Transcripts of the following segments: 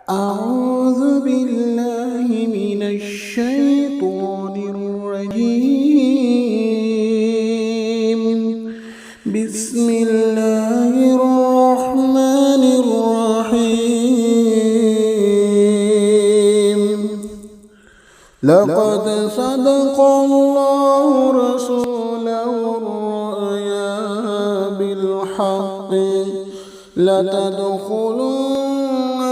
أعوذ بالله من الشيطان الرجيم. بسم الله الرحمن الرحيم. لقد صدق الله رسوله الرؤيا بالحق لتدخلن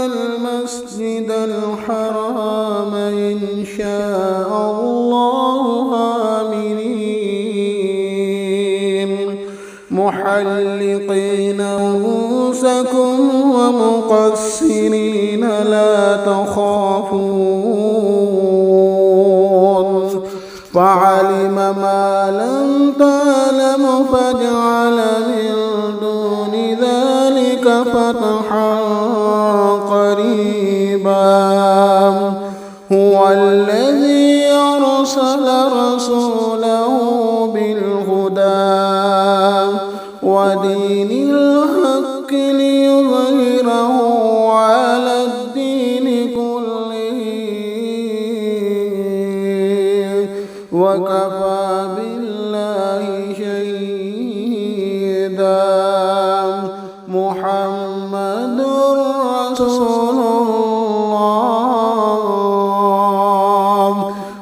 المسجد الحرام إن شاء الله آمنين محلقين رؤوسكم ومقصرين لا تخافون فعلم ما لم تعلم فجعل من دون ذلك فتحا قريبا. هو الذي أرسل رسوله بالهدى ودين الحق ليظهره على الدين كله وكفى بالله شهيدا. محمد رسول الله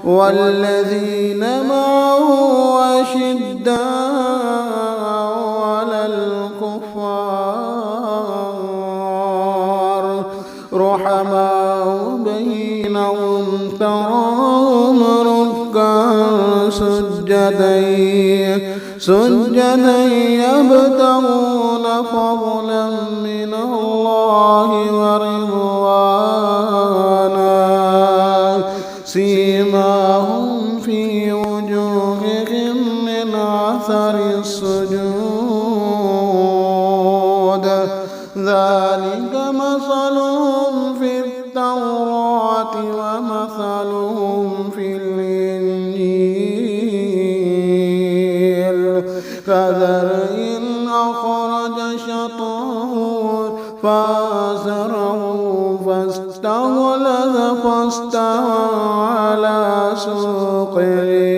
والذين معه أشداء على الكفار رحماء بينهم تراهم ركعا سجدا يبتغون فضلا من الله ورضوانا سيماهم في وجوههم من أثر السجود ذلك مثلهم في التوراة ومثلهم في الإنجيل كزرع أخرج شطأه فآزره فاستغلظ فاستوى على سوقه